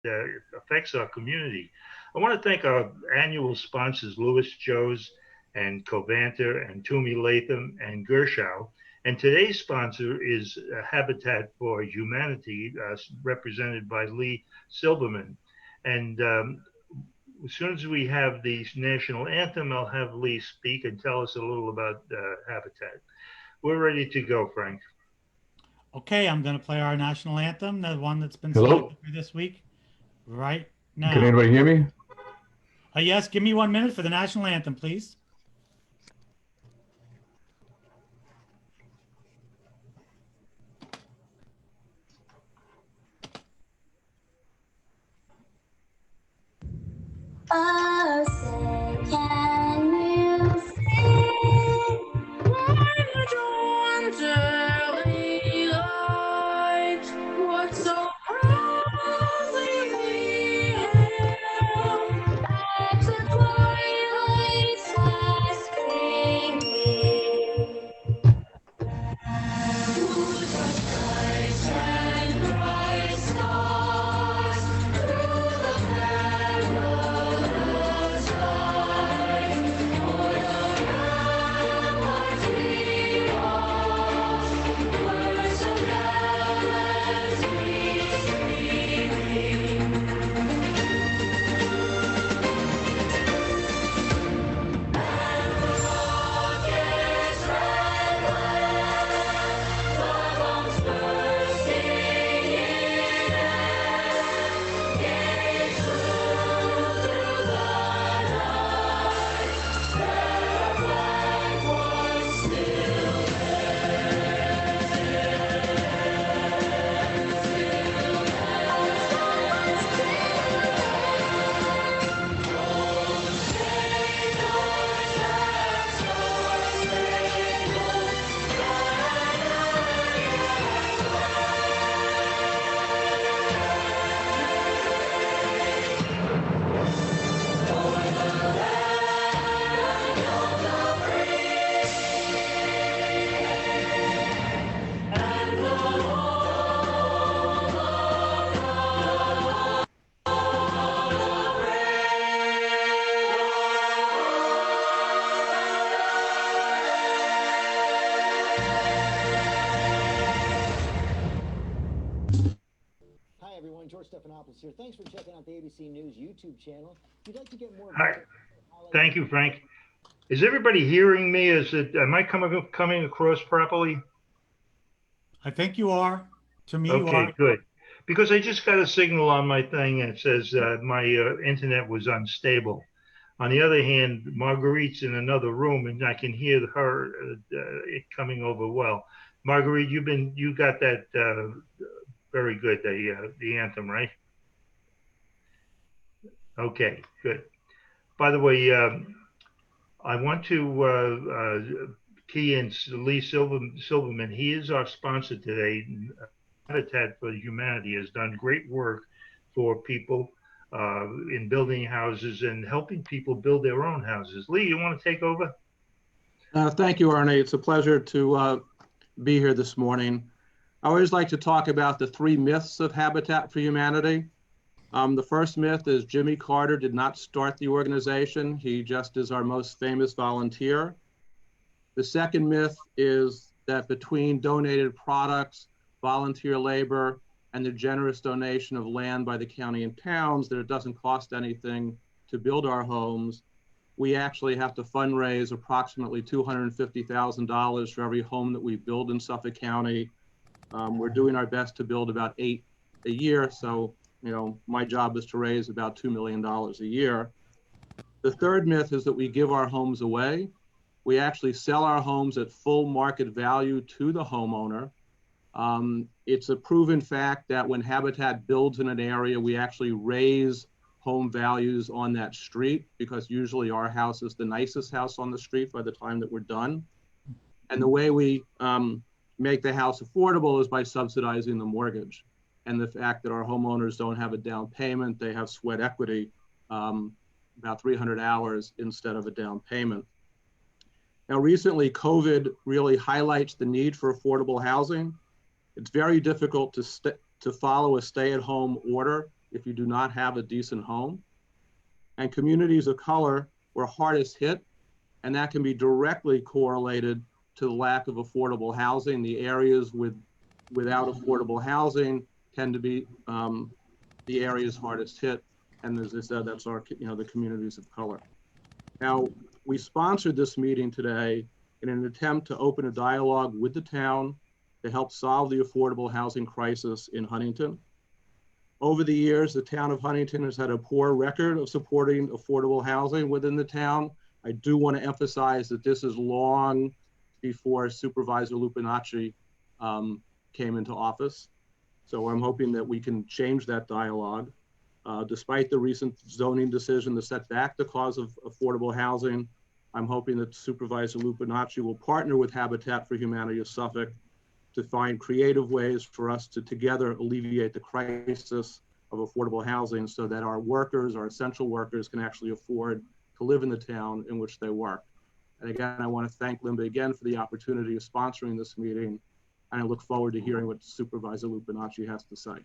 affects our community. I want to thank our annual sponsors, Lewis Joes and Covanter and Toomey Latham and Gershow. And today's sponsor is Habitat for Humanity, represented by Lee Silberman. And as soon as we have the national anthem, I'll have Lee speak and tell us a little about Habitat. We're ready to go, Frank. Okay, I'm going to play our national anthem, the one that's been Hello? selected for this week, right now. Can anybody hear me? Yes, give me 1 minute for the national anthem, please. Oh, say, can you sing when the dawn's early light? What so proudly we hailed at the twilight's last gleaming? Through the bright and bright stars, through the perilous fight, o'er the ramparts we watched, words of gallantry streaming. And the rocket's red glare, the bombs bursting in air, gave through the night, their flag was still Hi, everyone. George Stephanopoulos here. Thanks for checking out the ABC News YouTube channel. If you'd like to get more... Hi. Thank you, Frank. Is everybody hearing me? Am I coming across properly? I think you are. To me, you Okay, are. good. Because I just got a signal on my thing that says my internet was unstable. On the other hand, Marguerite's in another room, and I can hear her it coming over well. Marguerite, you got that very good, the anthem, right? Okay, good. By the way, I want to key in Lee Silverman. He is our sponsor today. Habitat for Humanity has done great work for people in building houses and helping people build their own houses. Lee, you want to take over? Thank you, Arnie. It's a pleasure to be here this morning. I always like to talk about the 3 myths of Habitat for Humanity. The first myth is Jimmy Carter did not start the organization. He just is our most famous volunteer. The second myth is that between donated products, volunteer labor, and the generous donation of land by the county and towns, that it doesn't cost anything to build our homes. We actually have to fundraise approximately $250,000 for every home that we build in Suffolk County. We're doing our best to build about 8 a year, so my job is to raise about $2 million a year. The third myth is that we give our homes away. We actually sell our homes at full market value to the homeowner. It's a proven fact that when Habitat builds in an area, we actually raise home values on that street, because usually our house is the nicest house on the street by the time that we're done. And the way we make the house affordable is by subsidizing the mortgage. And the fact that our homeowners don't have a down payment, they have sweat equity, about 300 hours instead of a down payment. Now, recently, COVID really highlights the need for affordable housing. It's very difficult to follow a stay-at-home order if you do not have a decent home. And communities of color were hardest hit, and that can be directly correlated to the lack of affordable housing. The areas without affordable housing tend to be the areas hardest hit. And as I said, that's the communities of color. Now, we sponsored this meeting today in an attempt to open a dialogue with the town to help solve the affordable housing crisis in Huntington. Over the years, the town of Huntington has had a poor record of supporting affordable housing within the town. I do want to emphasize that this is long before Supervisor Lupinacci came into office. So I'm hoping that we can change that dialogue. Despite the recent zoning decision to set back the cause of affordable housing, I'm hoping that Supervisor Lupinacci will partner with Habitat for Humanity of Suffolk to find creative ways for us to together alleviate the crisis of affordable housing so that our workers, our essential workers, can actually afford to live in the town in which they work. And again, I want to thank LIMBA again for the opportunity of sponsoring this meeting, and I look forward to hearing what Supervisor Lupinacci has to say.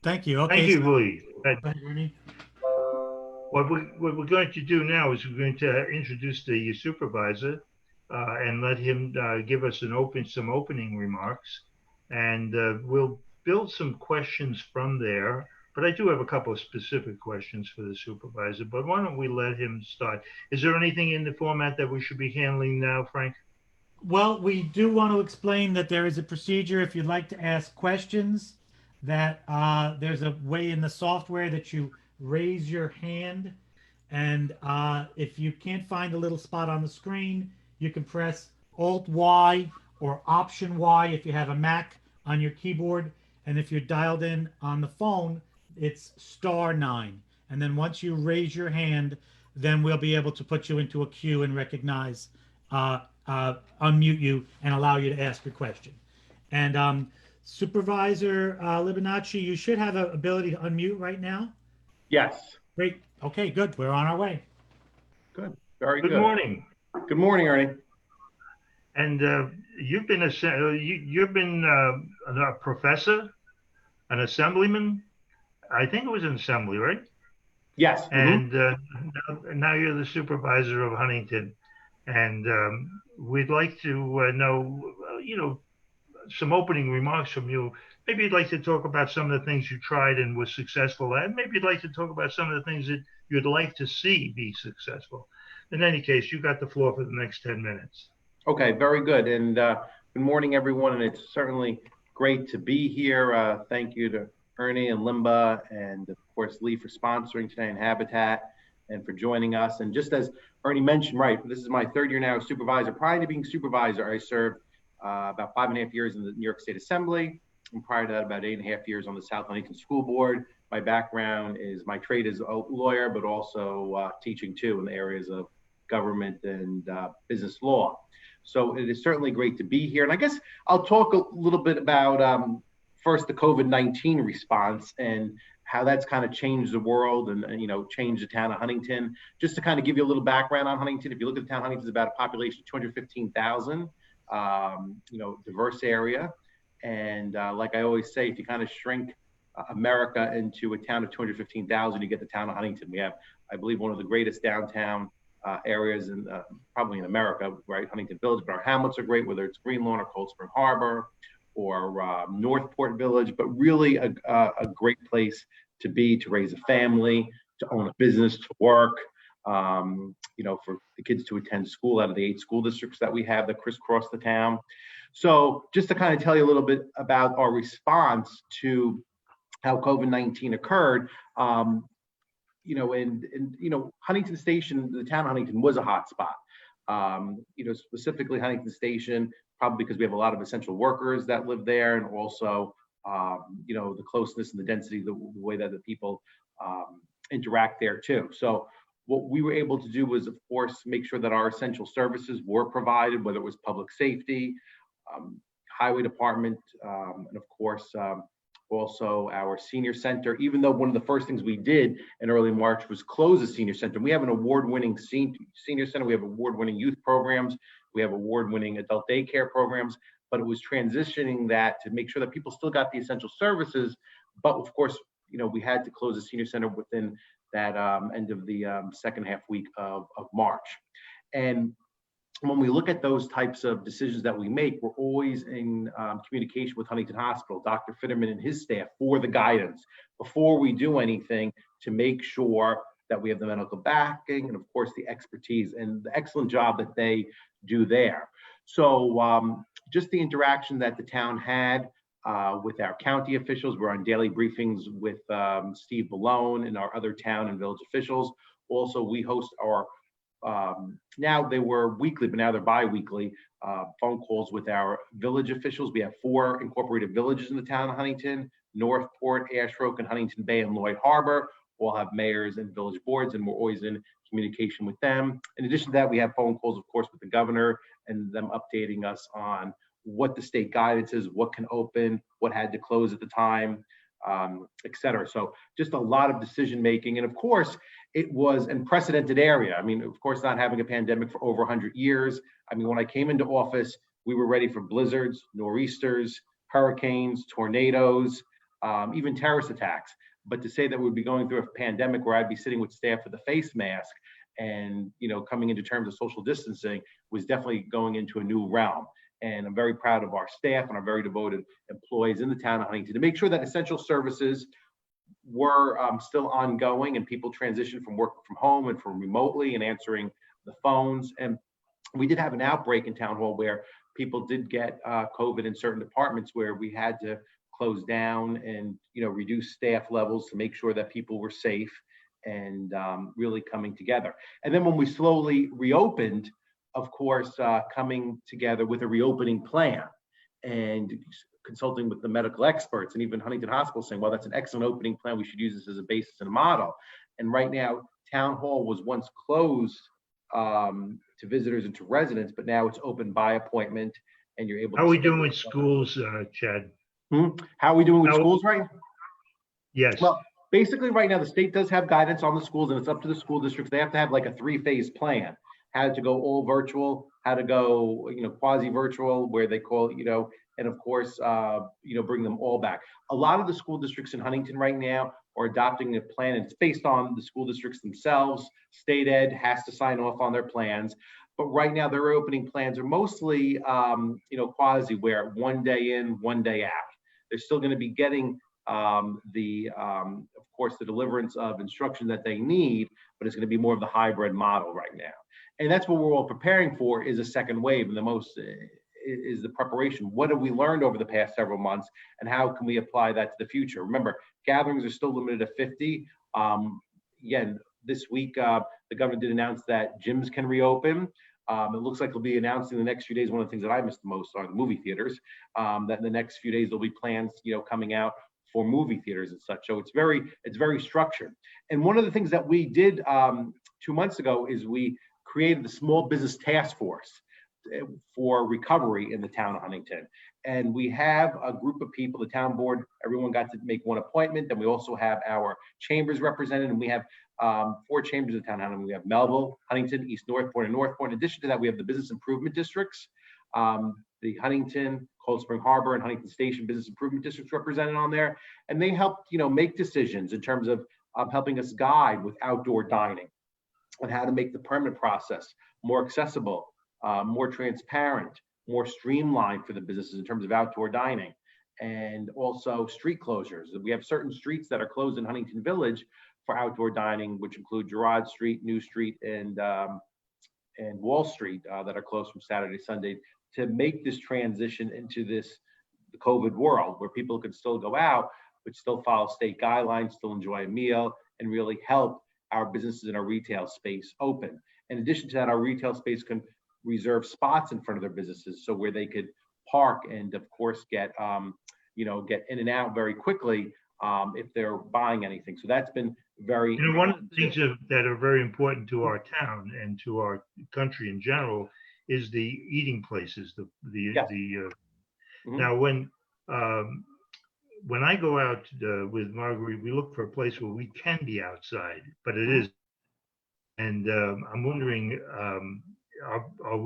Thank you. Okay. Thank you, Lee. Go ahead, Ernie. What we're going to do now is we're going to introduce the supervisor and let him give us some opening remarks, and we'll build some questions from there. But I do have a couple of specific questions for the supervisor, but why don't we let him start? Is there anything in the format that we should be handling now, Frank? Well, we do want to explain that there is a procedure if you'd like to ask questions, that there's a way in the software that you raise your hand, and if you can't find a little spot on the screen, you can press Alt-Y or Option-Y if you have a Mac on your keyboard, and if you're dialed in on the phone, it's *9. And then once you raise your hand, then we'll be able to put you into a queue and recognize, unmute you and allow you to ask your question. And Supervisor Lupinacci, you should have an ability to unmute right now. Yes. Great. Okay, good. We're on our way. Good. Very good. Good morning. Good morning, Ernie. And you've been a professor, an assemblyman. I think it was an assembly, right? Yes. And now you're the supervisor of Huntington, and we'd like to know, some opening remarks from you. Maybe you'd like to talk about some of the things you tried and were successful at. Maybe you'd like to talk about some of the things that you'd like to see be successful. In any case, you got the floor for the next 10 minutes. Okay, very good. And good morning, everyone. And it's certainly great to be here. Thank you to Ernie and LIMBA, and of course, Lee, for sponsoring today, and Habitat, and for joining us. And just as Ernie mentioned, right, this is my third year now as supervisor. Prior to being supervisor, I served about 5.5 years in the New York State Assembly. And prior to that, about 8.5 years on the South Huntington School Board. My background is, my trade is a lawyer, but also teaching too in the areas of government and business law. So it is certainly great to be here. And I guess I'll talk a little bit about first the COVID-19 response and how that's kind of changed the world and changed the town of Huntington. Just to kind of give you a little background on Huntington, if you look at the town of Huntington, it's about a population of 215,000, diverse area. And like I always say, if you kind of shrink America into a town of 215,000, you get the town of Huntington. We have, I believe, one of the greatest downtown areas in probably in America, right? Huntington Village, but our hamlets are great, whether it's Green Lawn or Cold Spring Harbor or Northport Village, but really a great place to be, to raise a family, to own a business, to work, for the kids to attend school out of the 8 school districts that we have that crisscross the town. So just to kind of tell you a little bit about our response to how COVID-19 occurred, Huntington Station, the town of Huntington was a hot spot. Specifically Huntington Station, probably because we have a lot of essential workers that live there, and also, the closeness and the density, the way that the people interact there too. So what we were able to do was, of course, make sure that our essential services were provided, whether it was public safety, highway department, and of course, also our senior center, even though one of the first things we did in early March was close the senior center. We have an award-winning senior center. We have award-winning youth programs. We have award-winning adult daycare programs. but it was transitioning that to make sure that people still got the essential services. But of course, we had to close the senior center within that end of the second half week of March. And when we look at those types of decisions that we make, we're always in communication with Huntington Hospital, Dr. Fitterman and his staff for the guidance before we do anything, to make sure that we have the medical backing and of course the expertise and the excellent job that they do there. So just the interaction that the town had with our county officials. We're on daily briefings with Steve Malone and our other town and village officials. Also, we host our now they were weekly, but now they're bi-weekly phone calls with our village officials. We have 4 incorporated villages in the town of Huntington: Northport, Ashbrook, and Huntington Bay and Lloyd Harbor. All have mayors and village boards, and we're always in communication with them. In addition to that, we have phone calls, of course, with the governor and them updating us on what the state guidance is, what can open, what had to close at the time, et cetera. So just a lot of decision making. And of course, it was an unprecedented area. I mean, of course, not having a pandemic for over 100 years. I mean, when I came into office, we were ready for blizzards, nor'easters, hurricanes, tornadoes, even terrorist attacks. But to say that we'd be going through a pandemic where I'd be sitting with staff with a face mask and, coming into terms of social distancing was definitely going into a new realm. And I'm very proud of our staff and our very devoted employees in the town of Huntington to make sure that essential services were still ongoing and people transitioned from working from home and from remotely and answering the phones. And we did have an outbreak in town hall where people did get COVID in certain departments where we had to close down and reduce staff levels to make sure that people were safe and really coming together. And then when we slowly reopened, of course, coming together with a reopening plan and consulting with the medical experts and even Huntington Hospital saying, well, that's an excellent opening plan. We should use this as a basis and a model. And right now, Town Hall was once closed to visitors and to residents, but now it's open by appointment and you're able to— How are we doing with schools, Chad? How are we doing with schools right now? Yes. Well, basically right now, the state does have guidance on the schools and it's up to the school districts. They have to have like a 3-phase plan. How to go all virtual, how to go, quasi-virtual, where they call, and of course, bring them all back. A lot of the school districts in Huntington right now are adopting a plan, and it's based on the school districts themselves. State ed has to sign off on their plans, but right now their opening plans are mostly, quasi, where 1 day in, 1 day out. They're still going to be getting of course, the deliverance of instruction that they need, but it's going to be more of the hybrid model right now. And that's what we're all preparing for, is a second wave. And the most is the preparation. What have we learned over the past several months and how can we apply that to the future? Remember, gatherings are still limited to 50. Again, this week, the governor did announce that gyms can reopen. It looks like they'll be announcing the next few days. One of the things that I missed the most are the movie theaters, that in the next few days, there'll be plans, coming out for movie theaters and such. So it's very structured. And one of the things that we did 2 months ago is we created the Small Business Task Force for recovery in the town of Huntington. And we have a group of people, the town board, everyone got to make one appointment. Then we also have our chambers represented, and we have 4 chambers of the town of Huntington. We have Melville, Huntington, East Northport, and Northport. In addition to that, we have the business improvement districts, the Huntington, Cold Spring Harbor, and Huntington Station business improvement districts represented on there. And they help, make decisions in terms of helping us guide with outdoor dining and how to make the permit process more accessible, more transparent, more streamlined for the businesses in terms of outdoor dining, and also street closures. We have certain streets that are closed in Huntington Village for outdoor dining, which include Girard Street, New Street, and Wall Street that are closed from Saturday to Sunday, to make this transition into the COVID world where people can still go out, but still follow state guidelines, still enjoy a meal, and really help our businesses in our retail space open. In addition to that, our retail space can reserve spots in front of their businesses, so where they could park and of course get get in and out very quickly if they're buying anything. So that's been very— one of the things that are very important to our town and to our country in general is the eating places. Now when I go out with Marguerite, we look for a place where we can be outside, but it is. And I'm wondering, are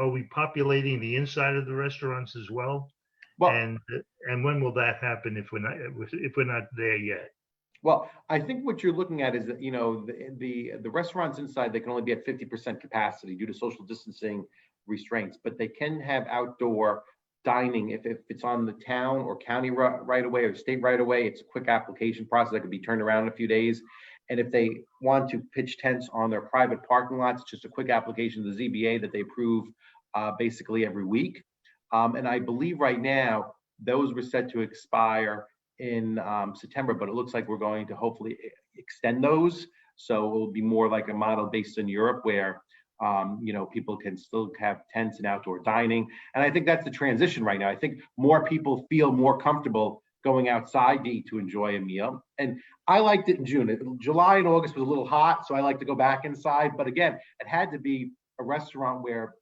we populating the inside of the restaurants as well? Well, And when will that happen if we're not there yet? Well, I think what you're looking at is that, the restaurants inside, they can only be at 50% capacity due to social distancing restraints, but they can have outdoor dining if it's on the town or county right away or state right away. It's a quick application process that could be turned around in a few days. And if they want to pitch tents on their private parking lots, it's just a quick application to the ZBA that they approve basically every week. And I believe right now, those were set to expire in September, but it looks like we're going to hopefully extend those. So it will be more like a model based in Europe where, people can still have tents and outdoor dining. And I think that's the transition right now. I think more people feel more comfortable going outside to eat, to enjoy a meal. And I liked it in June. July and August was a little hot, so I like to go back inside. But again, it had to be a restaurant where,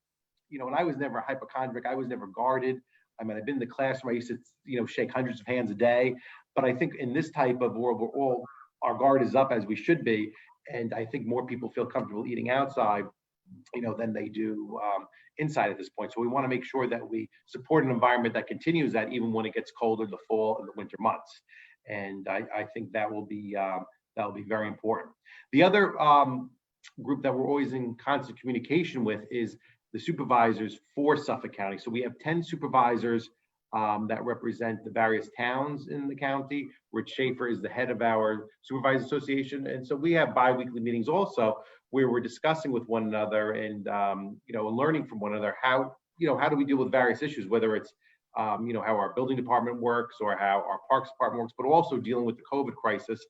and I was never a hypochondriac. I was never guarded. I mean, I've been in the classroom. I used to, shake hundreds of hands a day. But I think in this type of world, we're all, our guard is up as we should be. And I think more people feel comfortable eating outside, than they do inside at this point. So we want to make sure that we support an environment that continues that even when it gets colder, the fall and the winter months. And I think that will be very important. The other group that we're always in constant communication with is the supervisors for Suffolk County. So we have 10 supervisors that represent the various towns in the county. Rich Schaefer is the head of our Supervisors Association. And so we have bi-weekly meetings also where we're discussing with one another and, learning from one another how do we deal with various issues, whether it's, how our building department works or how our parks department works, but also dealing with the COVID crisis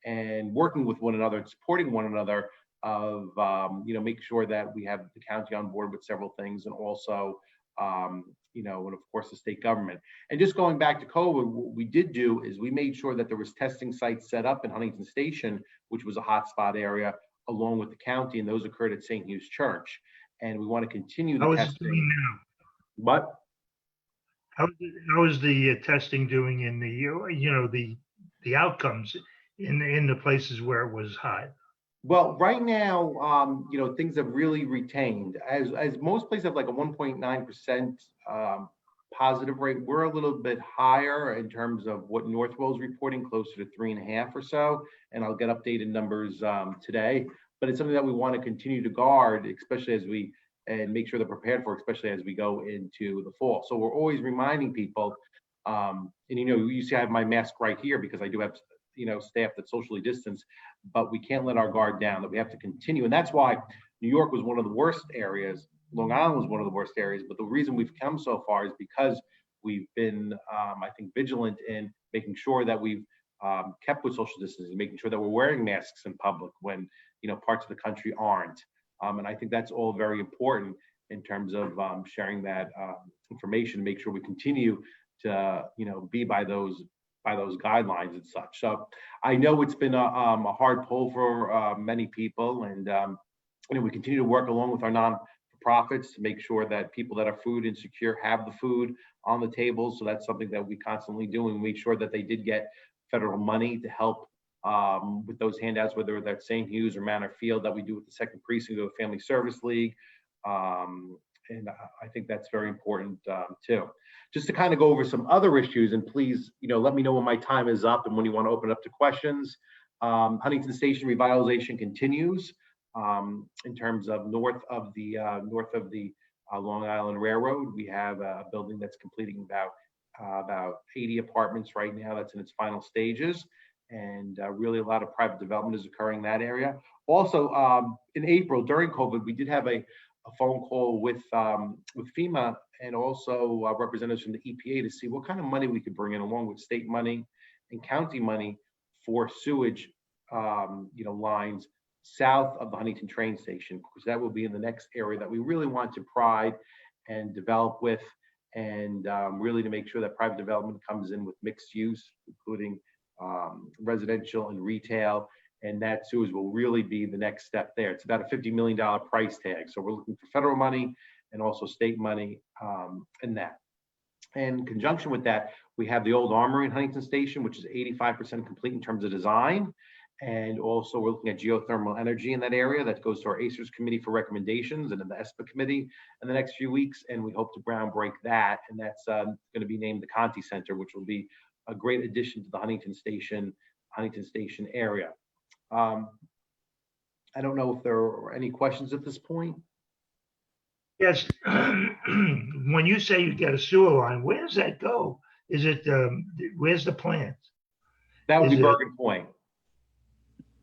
and working with one another and supporting one another of, make sure that we have the county on board with several things and also, and of course the state government. And just going back to COVID, what we did do is we made sure that there was testing sites set up in Huntington Station, which was a hotspot area, along with the county, and those occurred at St. Hugh's Church. And we want to continue the testing. How is it doing now? What? How is the testing doing in the outcomes in the places where it was hot? Well, right now, things have really retained. As most places have like a 1.9% positive rate, we're a little bit higher in terms of what Northwell's reporting, closer to 3.5 or so. And I'll get updated numbers today. But it's something that we want to continue to guard, especially and make sure they're prepared for, especially as we go into the fall. So we're always reminding people, you see I have my mask right here because I do have staff that socially distance, but we can't let our guard down, that we have to continue. And that's why New York was one of the worst areas. Long Island was one of the worst areas, but the reason we've come so far is because we've been, I think, vigilant in making sure that we've kept with social distancing, making sure that we're wearing masks in public when, parts of the country aren't. And I think that's all very important in terms of sharing that information, make sure we continue to, be by those guidelines and such. So I know it's been a hard pull for many people, and we continue to work along with our non-profits to make sure that people that are food insecure have the food on the table. So that's something that we constantly do, and make sure that they did get federal money to help with those handouts, whether that's St. Hugh's or Manor Field that we do with the Second Precinct of the Family Service League. And I think that's very important too. Just to kind of go over some other issues, and please, let me know when my time is up and when you want to open up to questions. Huntington Station revitalization continues in terms of north of the Long Island Railroad. We have a building that's completing about 80 apartments right now. That's in its final stages, and really a lot of private development is occurring in that area. Also, in April during COVID, we did have a phone call with FEMA and also representatives from the EPA to see what kind of money we could bring in, along with state money and county money, for sewage lines south of the Huntington train station, because that will be in the next area that we really want to pride and develop with, and really to make sure that private development comes in with mixed use, including residential and retail. And that sewage will really be the next step there. It's about a $50 million price tag. So we're looking for federal money and also state money in that. And in conjunction with that, we have the old armory in Huntington Station, which is 85% complete in terms of design. And also we're looking at geothermal energy in that area. That goes to our ACERS committee for recommendations and then the ESPA committee in the next few weeks. And we hope to ground break that. And that's going to be named the Conti Center, which will be a great addition to the Huntington Station area. I don't know if there are any questions at this point. Yes. When you say you get a sewer line, where does that go? Is it, where's the plant? That would Is be it- Bergen Point.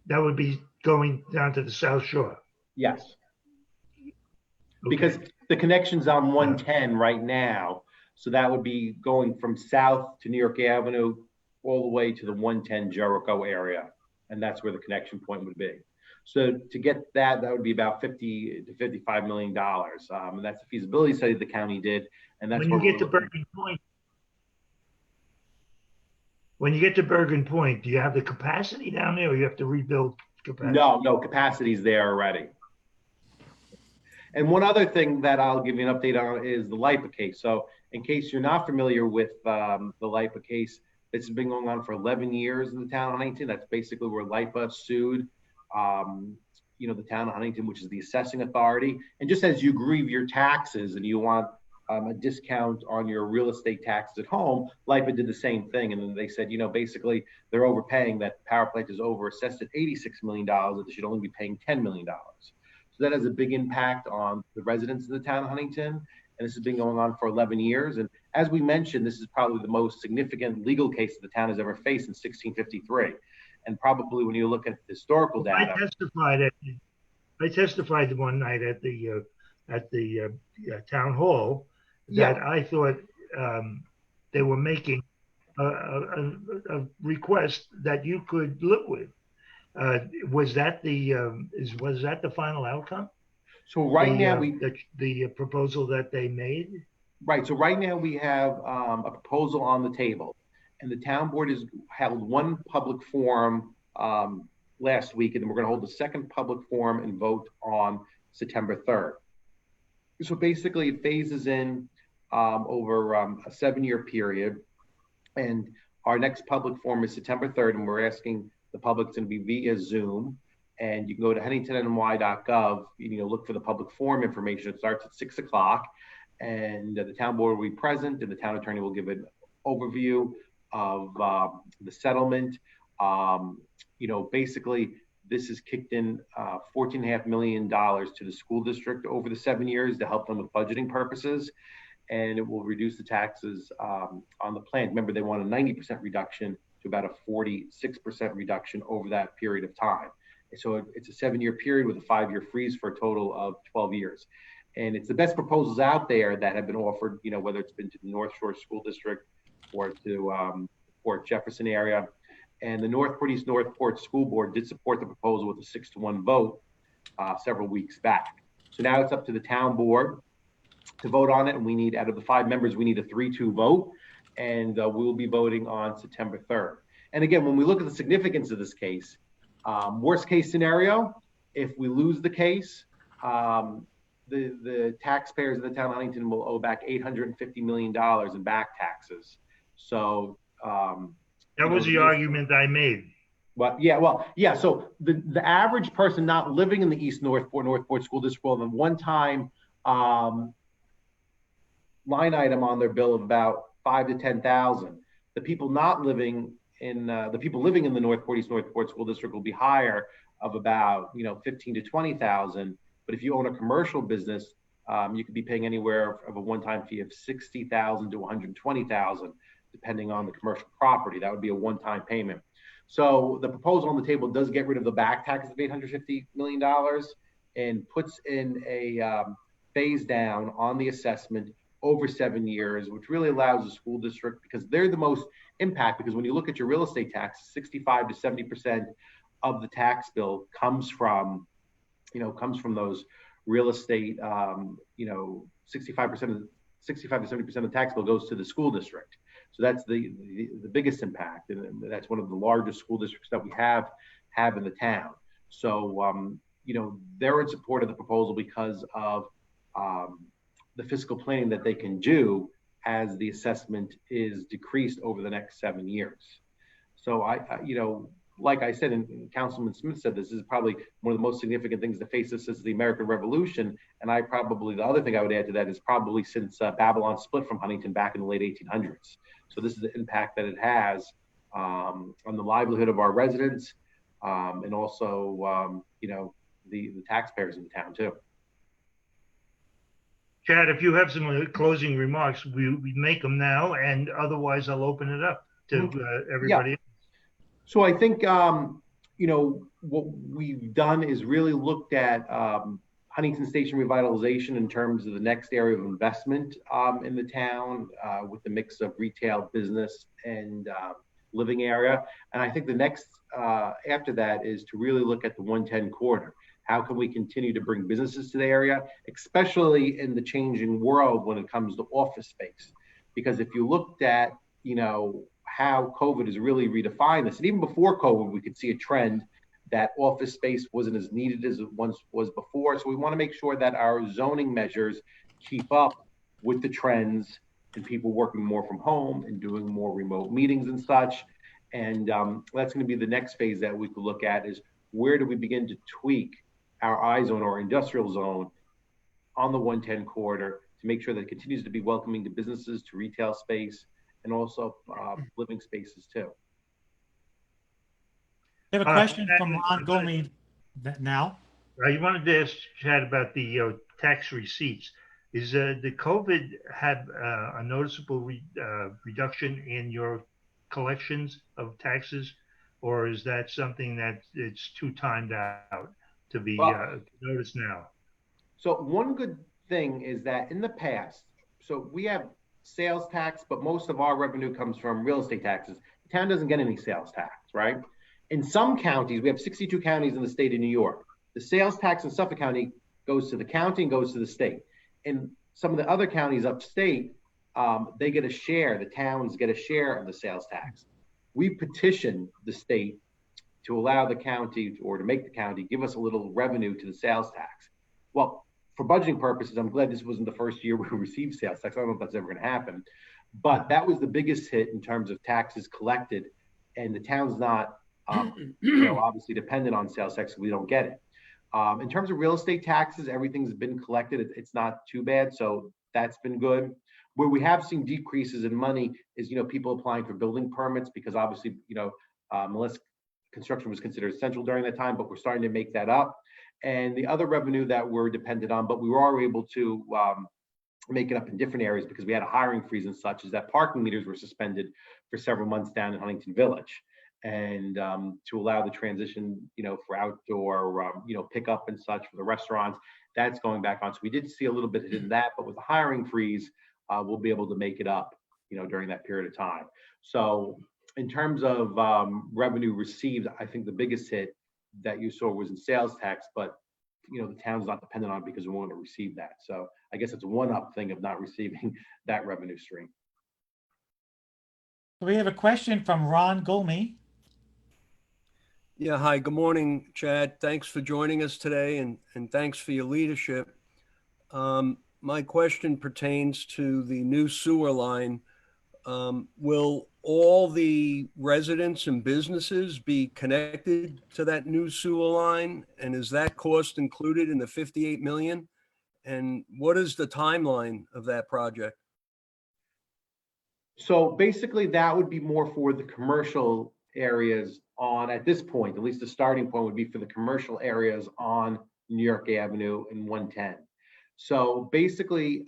That would be going down to the South Shore. Yes, Okay. because the connection's on 110 right now. So that would be going from south to New York Avenue all the way to the 110 Jericho area. And that's where the connection point would be. So to get that, that would be about $50 to $55 million. And that's the feasibility study the county did. And that's When you get to Bergen Point, do you have the capacity down there, or you have to rebuild capacity? No, capacity's there already. And one other thing that I'll give you an update on is the LIPA case. So in case you're not familiar with the LIPA case, this has been going on for 11 years in the town of Huntington. That's basically where LIPA sued, the town of Huntington, which is the assessing authority. And just as you grieve your taxes and you want a discount on your real estate taxes at home, LIPA did the same thing. And then they said, basically they're overpaying, that power plant is overassessed at $86 million, that they should only be paying $10 million. So that has a big impact on the residents of the town of Huntington. And this has been going on for 11 years. And as we mentioned, this is probably the most significant legal case that the town has ever faced in 1653. And probably when you look at historical data. I testified one night at the town hall that I thought they were making a request that you could live with. Was that the final outcome? So right now the proposal that they made. Right. So right now we have a proposal on the table, and the town board has held one public forum last week, and then we're going to hold the second public forum and vote on September 3rd. So basically, it phases in over a 7-year period, and our next public forum is September 3rd, and we're asking the public to be via Zoom. And you can go to huntingtonny.gov, look for the public forum information. It starts at 6 o'clock, and the town board will be present, and the town attorney will give an overview of the settlement. Basically, this has kicked in $14.5 million to the school district over the 7 years to help them with budgeting purposes, and it will reduce the taxes on the plant. Remember, they want a 90% reduction to about a 46% reduction over that period of time. So it's a 7-year period with a 5-year freeze for a total of 12 years. And it's the best proposals out there that have been offered, whether it's been to the North Shore School District or to Port Jefferson area. And the Northport East Northport School Board did support the proposal with a 6-to-1 vote several weeks back. So now it's up to the town board to vote on it. And we need, out of the 5 members, we need a 3-2 vote. And we will be voting on September 3rd. And again, when we look at the significance of this case, worst case scenario, if we lose the case, the taxpayers of the town of Huntington will owe back $850 million in back taxes. So that was the argument I made. So the average person not living in the East Northport School District will have a one-time line item on their bill of about $5,000 to $10,000. The people not living in living in the Northport East Northport School District will be higher, of about $15,000 to $20,000. But if you own a commercial business, you could be paying anywhere of a one-time fee of $60,000 to $120,000, depending on the commercial property. That would be a one-time payment. So the proposal on the table does get rid of the back tax of $850 million and puts in a phase down on the assessment over 7 years, which really allows the school district, because they're the most impact, because when you look at your real estate tax, 65 to 70% of the tax bill comes from those real estate, 65 to 70% of the tax bill goes to the school district. So that's the biggest impact, and that's one of the largest school districts that we have in the town. So they're in support of the proposal because of the fiscal planning that they can do as the assessment is decreased over the next 7 years. So like I said, and Councilman Smith said, this is probably one of the most significant things that face us since the American Revolution. And the other thing I would add to that is probably since Babylon split from Huntington back in the late 1800s. So this is the impact that it has on the livelihood of our residents, and also, the taxpayers in the town too. Chad, if you have some closing remarks, we make them now, and otherwise I'll open it up to everybody. Yeah. So I think, what we've done is really looked at Huntington Station revitalization in terms of the next area of investment in the town, with the mix of retail, business, and living area. And I think the next after that is to really look at the 110 corridor. How can we continue to bring businesses to the area, especially in the changing world when it comes to office space? Because if you looked at, how COVID has really redefined this, and even before COVID, we could see a trend that office space wasn't as needed as it once was before. So we want to make sure that our zoning measures keep up with the trends and people working more from home and doing more remote meetings and such. And that's going to be the next phase that we could look at, is where do we begin to tweak our I zone or industrial zone on the 110 corridor to make sure that it continues to be welcoming to businesses, to retail space, and also living spaces too. We have a question from Ron Gomey now. You wanted to ask Chad about the tax receipts. Did COVID have a noticeable reduction in your collections of taxes, or is that something that it's too timed out to be noticed now? So one good thing is that in the past, so we have sales tax, but most of our revenue comes from real estate taxes. The town doesn't get any sales tax, right? In some counties, we have 62 counties in the state of New York. The sales tax in Suffolk County goes to the county and goes to the state. In some of the other counties upstate, they get a share, the towns get a share of the sales tax. We petitioned the state to allow the county, or to make the county give us a little revenue to the sales tax. Well, for budgeting purposes, I'm glad this wasn't the first year we received sales tax. I don't know if that's ever going to happen, but that was the biggest hit in terms of taxes collected, and the town's not, obviously dependent on sales tax, so we don't get it. In terms of real estate taxes, everything's been collected. It's not too bad, so that's been good. Where we have seen decreases in money is, people applying for building permits, because obviously, unless construction was considered essential during that time, but we're starting to make that up. And the other revenue that we're dependent on, but we were able to make it up in different areas because we had a hiring freeze and such, is that parking meters were suspended for several months down in Huntington Village. And to allow the transition, for outdoor, pickup and such for the restaurants, that's going back on. So we did see a little bit in that, but with the hiring freeze, we'll be able to make it up, during that period of time. So in terms of revenue received, I think the biggest hit that you saw was in sales tax, but the town's not dependent on it because we want to receive that. So I guess it's a one-up thing of not receiving that revenue stream. We have a question from Ron Gomey. Yeah, hi, good morning, Chad. Thanks for joining us today, and thanks for your leadership. My question pertains to the new sewer line. Will all the residents and businesses be connected to that new sewer line? And is that cost included in the $58 million? And what is the timeline of that project? So basically that would be more for the commercial areas on, at this point, at least the starting point would be for the commercial areas on New York Avenue and 110. So basically,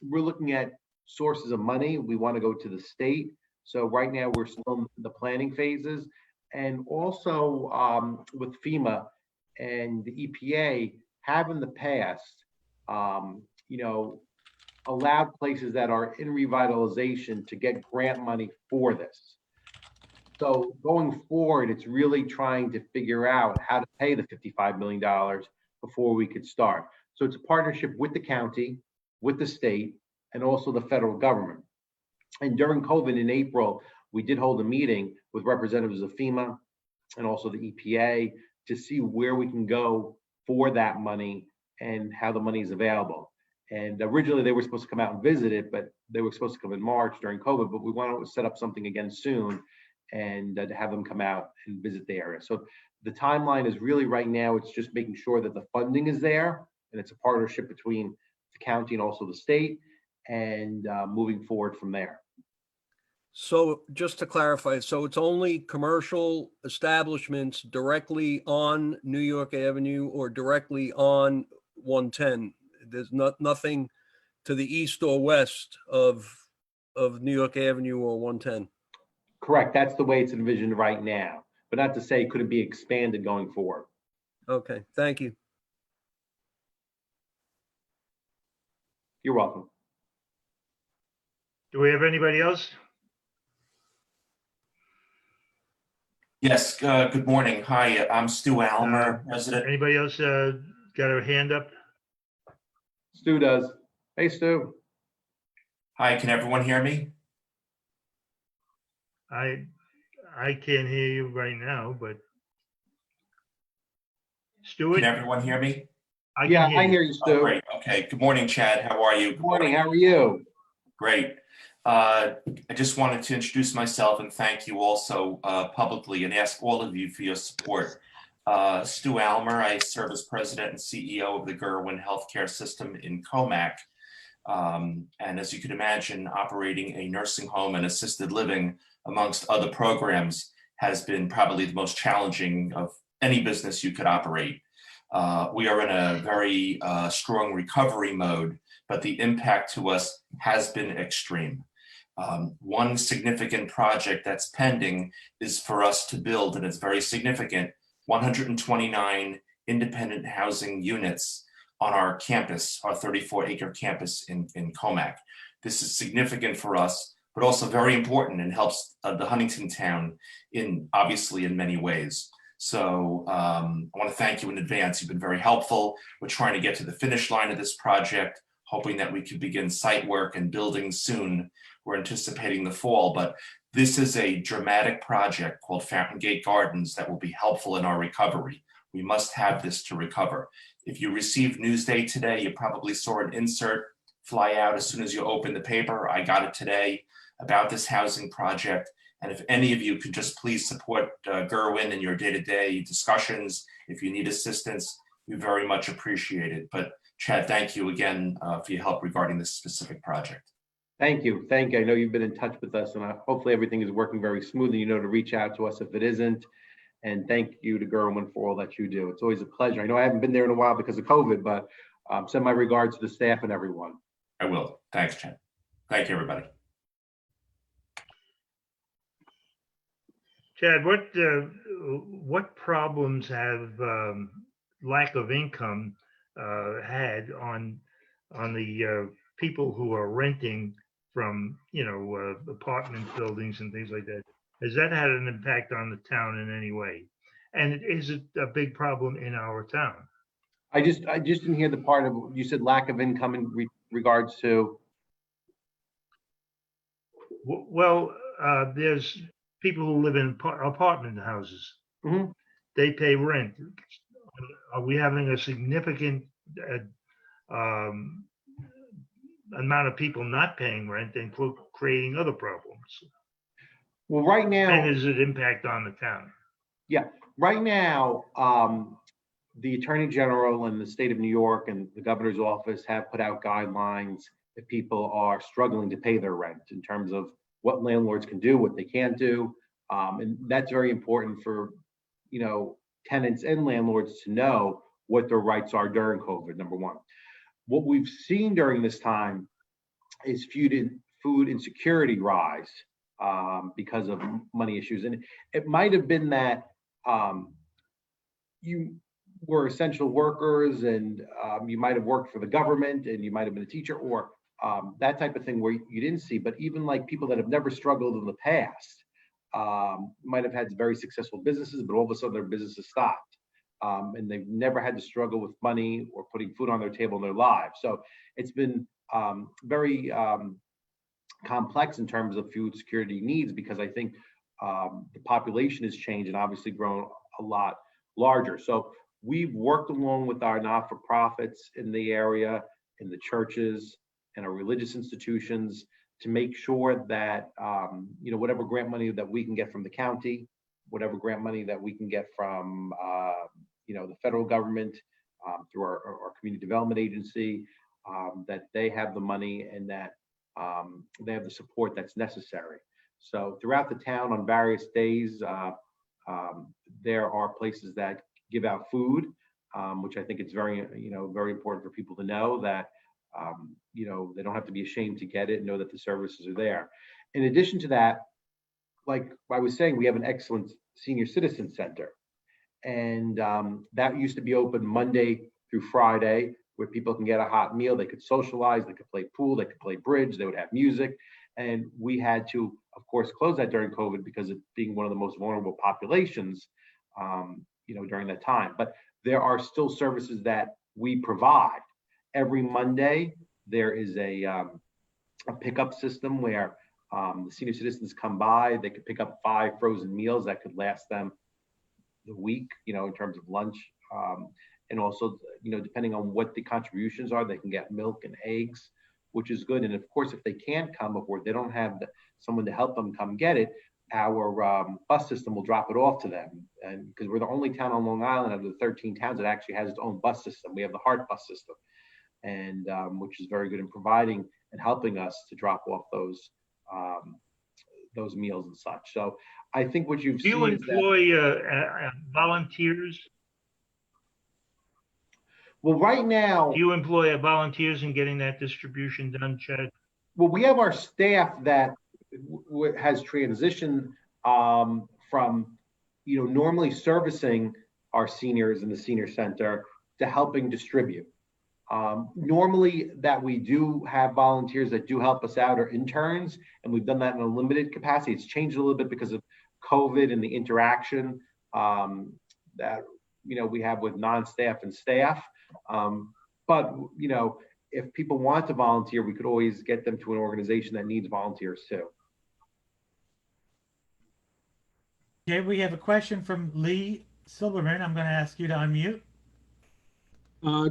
we're looking at sources of money. We want to go to the state. So right now we're still in the planning phases, and also with FEMA and the EPA have in the past, allowed places that are in revitalization to get grant money for this. So going forward, it's really trying to figure out how to pay the $55 million before we could start. So it's a partnership with the county, with the state, and also the federal government. And during COVID in April, we did hold a meeting with representatives of FEMA and also the EPA to see where we can go for that money and how the money is available. And originally they were supposed to come out and visit it, but they were supposed to come in March during COVID, but we want to set up something again soon. and to have them come out and visit the area. So the timeline is really right now, it's just making sure that the funding is there, and it's a partnership between the county and also the state, and moving forward from there. So just to clarify, so it's only commercial establishments directly on New York Avenue or directly on 110. There's nothing to the east or west of New York Avenue or 110. Correct. That's the way it's envisioned right now, but not to say could it be expanded going forward. Okay, thank you. You're welcome. Do we have anybody else? Yes, good morning. Hi, I'm Stu Almer, resident. Anybody else got a hand up? Stu does. Hey, Stu. Hi, can everyone hear me? I can't hear you right now, but Stuart, Can everyone hear me? I can Yeah, hear I you. hear you, Oh, Stu. great. Okay. Good morning, Chad. How are you? Good morning. How are you? Great. I just wanted to introduce myself and thank you also publicly and ask all of you for your support. Stu Almer, I serve as president and CEO of the Gerwin Healthcare System in Comac. And as you can imagine, operating a nursing home and assisted living amongst other programs has been probably the most challenging of any business you could operate. We are in a very strong recovery mode, but the impact to us has been extreme. One significant project that's pending is for us to build, and it's very significant, 129 independent housing units on our campus, our 34-acre campus in Comac. This is significant for us, but also very important and helps the Huntington town obviously in many ways. So I want to thank you in advance. You've been very helpful. We're trying to get to the finish line of this project, hoping that we could begin site work and building soon. We're anticipating the fall, but this is a dramatic project called Fountain Gate Gardens that will be helpful in our recovery. We must have this to recover. If you received Newsday today, you probably saw an insert fly out as soon as you opened the paper. I got it today about this housing project. And if any of you could just please support Gerwin in your day-to-day discussions, if you need assistance, we very much appreciate it. But Chad, thank you again for your help regarding this specific project. Thank you. Thank you. I know you've been in touch with us, and hopefully everything is working very smoothly. You know to reach out to us if it isn't. And thank you to Gerwin for all that you do. It's always a pleasure. I know I haven't been there in a while because of COVID, but send my regards to the staff and everyone. I will. Thanks, Chad. Thank you, everybody. Chad, what problems have lack of income had on the people who are renting from apartment buildings and things like that? Has that had an impact on the town in any way? And is it a big problem in our town? I just didn't hear the part of you said lack of income in regards to. Well, there's people who live in apartment houses. Mhm. They pay rent. Are we having a significant amount of people not paying rent and creating other problems? Well, right now, And is it impact on the town? right now, the Attorney General in the state of New York and the governor's office have put out guidelines if people are struggling to pay their rent in terms of what landlords can do, what they can't do. And that's very important for, tenants and landlords to know what their rights are during COVID, number one. What we've seen during this time is food insecurity rise because of money issues. And it might have been that you were essential workers and you might have worked for the government and you might have been a teacher or that type of thing where you didn't see, but even like people that have never struggled in the past might have had very successful businesses, but all of a sudden their businesses stopped. And they've never had to struggle with money or putting food on their table in their lives. So it's been very complex in terms of food security needs because I think the population has changed and obviously grown a lot larger. So we've worked along with our not-for-profits in the area, in the churches, and our religious institutions to make sure that, whatever grant money that we can get from the county, whatever grant money that we can get from, the federal government, through our community development agency, that they have the money and that they have the support that's necessary. So throughout the town on various days, there are places that give out food, which I think it's very important for people to know that, they don't have to be ashamed to get it and know that the services are there. In addition to that, like I was saying, we have an excellent senior citizen center. And that used to be open Monday through Friday, where people can get a hot meal, they could socialize, they could play pool, they could play bridge, they would have music. And we had to, of course, close that during COVID because of being one of the most vulnerable populations, during that time. But there are still services that we provide. Every Monday, there is a pickup system where the senior citizens come by, they could pick up 5 frozen meals that could last them the week, in terms of lunch. And also, depending on what the contributions are, they can get milk and eggs, which is good. And of course, if they can't come, or they don't have someone to help them come get it, our bus system will drop it off to them. And because we're the only town on Long Island out of the 13 towns that actually has its own bus system. We have the HART bus system, and which is very good in providing and helping us to drop off those meals and such. So I think what you've Do you seen employ volunteers? Well, right now, Do you employ volunteers in getting that distribution done, Chad? well, we have our staff that has transitioned from, normally servicing our seniors in the senior center to helping distribute. Normally that we do have volunteers that do help us out, or interns, and we've done that in a limited capacity. It's changed a little bit because of COVID and the interaction that, we have with non-staff and staff. But, if people want to volunteer, we could always get them to an organization that needs volunteers too. Okay, we have a question from Lee Silverman. I'm going to ask you to unmute.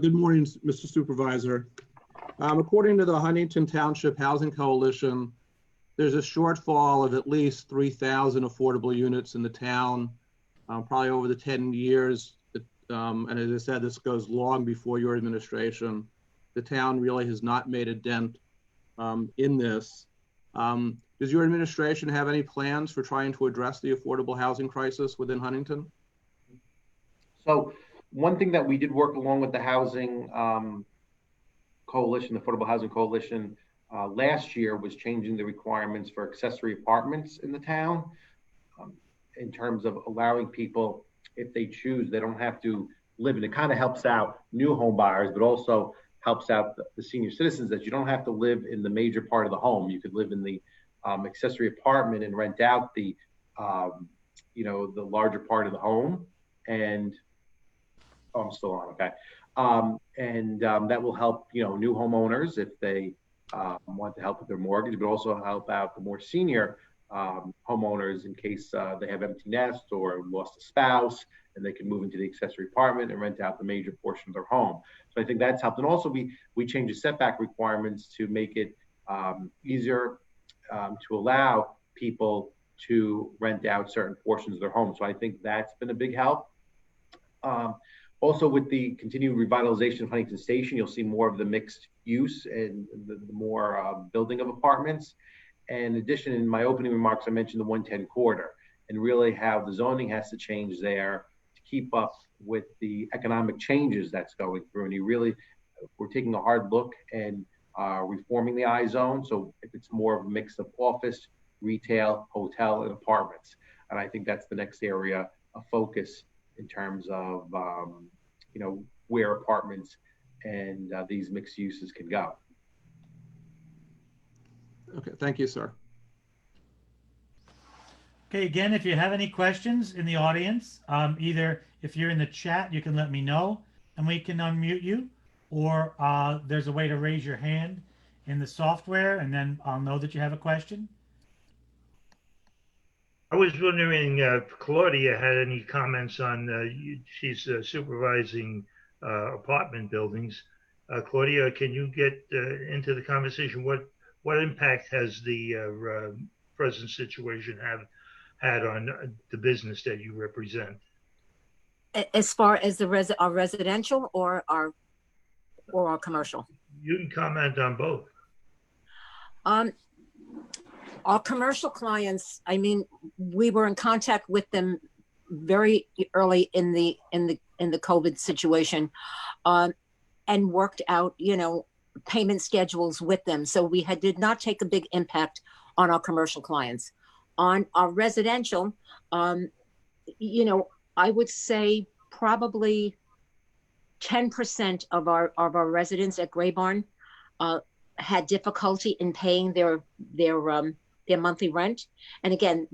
Good morning, Mr. Supervisor. According to the Huntington Township Housing Coalition, there's a shortfall of at least 3,000 affordable units in the town, probably over the 10 years. And as I said, this goes long before your administration. The town really has not made a dent in this. Does your administration have any plans for trying to address the affordable housing crisis within Huntington? So one thing that we did work along with the housing coalition, the Affordable Housing Coalition, last year was changing the requirements for accessory apartments in the town, in terms of allowing people, if they choose, they don't have to live, and it kind of helps out new home buyers, but also helps out the senior citizens, that you don't have to live in the major part of the home. You could live in the accessory apartment and rent out the larger part of the home. And I'm still on, okay. That will help, new homeowners if they want to help with their mortgage, but also help out the more senior homeowners in case they have empty nests or lost a spouse, and they can move into the accessory apartment and rent out the major portion of their home. So I think that's helped. And also we changed the setback requirements to make it easier to allow people to rent out certain portions of their home. So I think that's been a big help. Also, with the continued revitalization of Huntington Station, you'll see more of the mixed use and the more building of apartments. And in addition, in my opening remarks, I mentioned the 110 corridor and really how the zoning has to change there to keep up with the economic changes that's going through. And we're taking a hard look and reforming the I zone. So if it's more of a mix of office, retail, hotel, and apartments. And I think that's the next area of focus in terms of, where apartments and these mixed uses can go. Okay, thank you, sir. Okay, again, if you have any questions in the audience, either if you're in the chat, you can let me know and we can unmute you, or there's a way to raise your hand in the software and then I'll know that you have a question. I was wondering if Claudia had any comments on, she's supervising apartment buildings. Claudia, can you get into the conversation? What what impact has the present situation had on the business that you represent? As far as our residential or our commercial? You can comment on both. Our commercial clients, I mean, we were in contact with them very early in the COVID situation, and worked out, payment schedules with them. So we did not take a big impact on our commercial clients. On our residential, I would say probably 10% of our residents at Gray Barn had difficulty in paying their monthly rent. And again,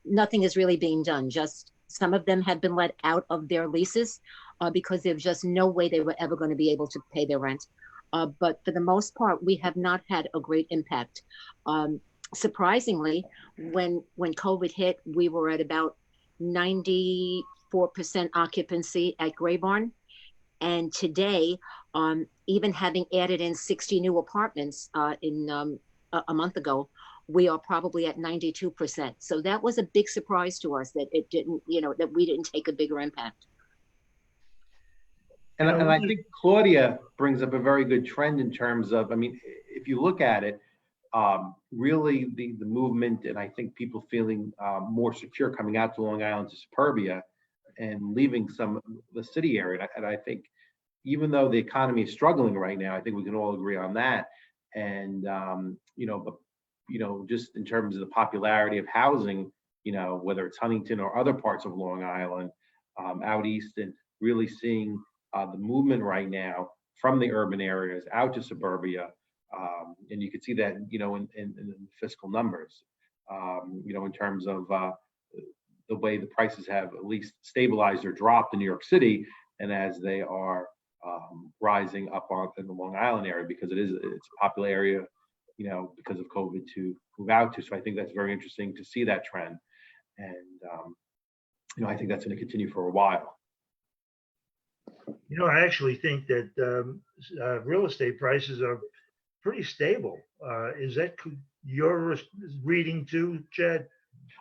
nothing is really being done. Just some of them have been let out of their leases because there's just no way they were ever going to be able to pay their rent. But for the most part, we have not had a great impact. Surprisingly, when COVID hit, we were at about 94% occupancy at Gray Barn. And today, even having added in 60 new apartments in a month ago, we are probably at 92%. So that was a big surprise to us that it didn't, that we didn't take a bigger impact. And I think Claudia brings up a very good trend in terms of, if you look at it, really the movement, and I think people feeling more secure coming out to Long Island to suburbia and leaving the city area. And I think even though the economy is struggling right now, I think we can all agree on that. And, just in terms of the popularity of housing, whether it's Huntington or other parts of Long Island, out east, and really seeing the movement right now from the urban areas out to suburbia. And you can see that, in fiscal numbers, in terms of the way the prices have at least stabilized or dropped in New York City, and as they are rising up in the Long Island area, because it's a popular area, because of COVID to move out to. So I think that's very interesting to see that trend. And, I think that's going to continue for a while. I actually think that real estate prices are pretty stable. Is that your reading too, Chad?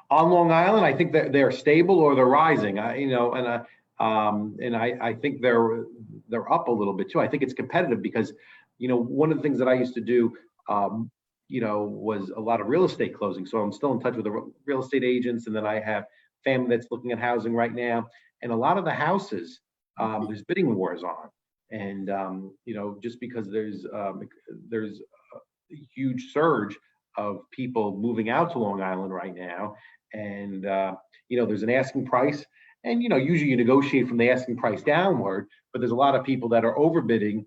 On Long Island, I think that they're stable or they're rising. I think they're up a little bit too. I think it's competitive because, one of the things that I used to do, was a lot of real estate closing. So I'm still in touch with the real estate agents, and then I have family that's looking at housing right now. And a lot of the houses, there's bidding wars on, and just because there's a huge surge of people moving out to Long Island right now, and there's an asking price, and usually you negotiate from the asking price downward, but there's a lot of people that are overbidding,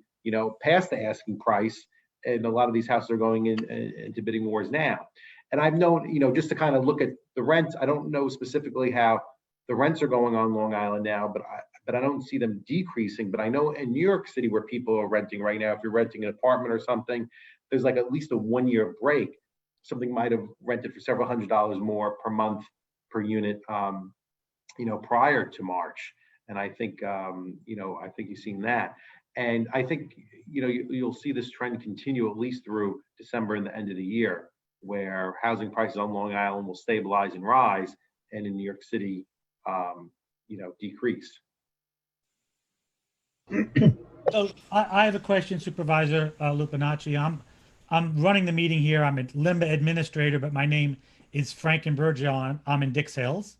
past the asking price, and a lot of these houses are going into bidding wars now. And I've known, just to kind of look at the rents, I don't know specifically how the rents are going on Long Island now, but I don't see them decreasing. But I know in New York City, where people are renting right now, if you're renting an apartment or something, there's like at least a 1-year break. Something might have rented for several $100s more per month per unit, prior to March. And I think, I think you've seen that. And I think, you'll see this trend continue at least through December and the end of the year, where housing prices on Long Island will stabilize and rise, and in New York City, decrease. So I have a question, Supervisor Lupinacci. I'm running the meeting here. I'm a LIMBA administrator, but my name is Frankenberger. I'm in Dix Hills.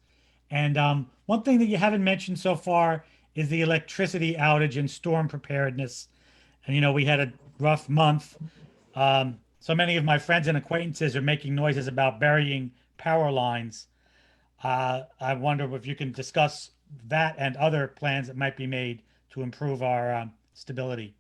And one thing that you haven't mentioned so far is the electricity outage and storm preparedness. And, we had a rough month. So many of my friends and acquaintances are making noises about burying power lines. I wonder if you can discuss that and other plans that might be made to improve our stability.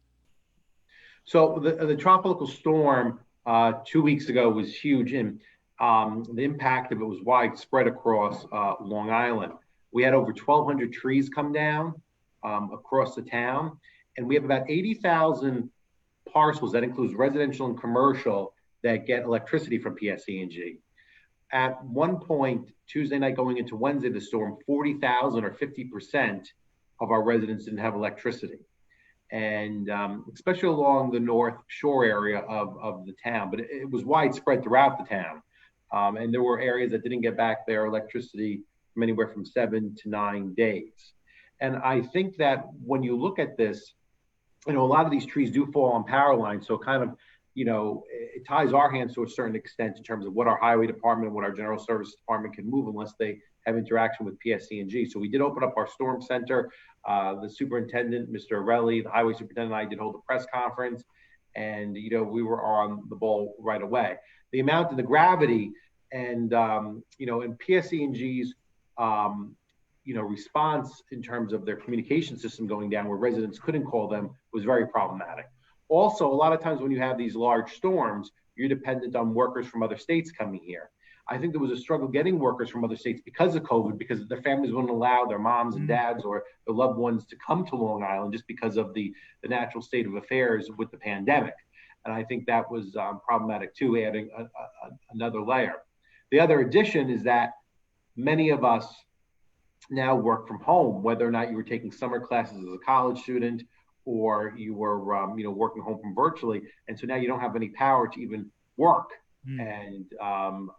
So the tropical storm 2 weeks ago was huge, and the impact of it was widespread across Long Island. We had over 1,200 trees come down across the town, and we have about 80,000 parcels, that includes residential and commercial, that get electricity from PSE&G. At one point, Tuesday night going into Wednesday, the storm, 40,000 or 50% of our residents didn't have electricity. and especially along the North Shore area of the town, but it was widespread throughout the town. And there were areas that didn't get back their electricity from anywhere from 7 to 9 days. And I think that when you look at this, a lot of these trees do fall on power lines. So kind of, it ties our hands to a certain extent in terms of what our highway department, what our general service department can move unless they have interaction with PSC&G. So we did open up our storm center. The superintendent, Mr. Arelli, the highway superintendent, and I did hold a press conference, and we were on the ball right away. The amount and the gravity, and and PSC&G's response in terms of their communication system going down, where residents couldn't call them, was very problematic. Also, a lot of times when you have these large storms, you're dependent on workers from other states coming here. I think there was a struggle getting workers from other states because of COVID, because their families wouldn't allow their moms and dads or their loved ones to come to Long Island just because of the natural state of affairs with the pandemic. And I think that was problematic too, adding another layer. The other addition is that many of us now work from home, whether or not you were taking summer classes as a college student or you were working home from virtually. And so now you don't have any power to even work. And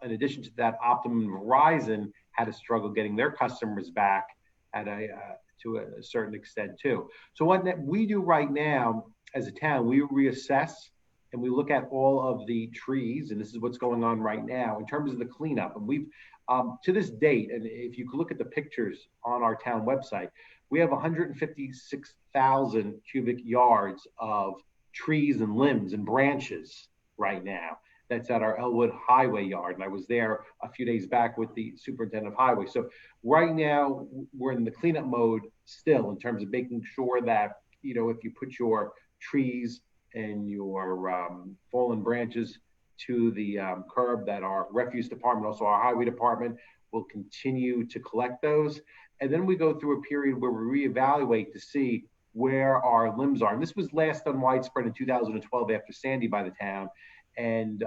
in addition to that, Optimum and Verizon had a struggle getting their customers back to a certain extent too. So what we do right now as a town, we reassess and we look at all of the trees, and this is what's going on right now in terms of the cleanup. And we've, to this date, and if you look at the pictures on our town website, we have 156,000 cubic yards of trees and limbs and branches right now. That's at our Elwood Highway yard. And I was there a few days back with the superintendent of highway. So right now we're in the cleanup mode still in terms of making sure that, if you put your trees and your fallen branches to the curb, that our refuse department, also our highway department, will continue to collect those. And then we go through a period where we reevaluate to see where our limbs are. And this was last done widespread in 2012 after Sandy by the town. And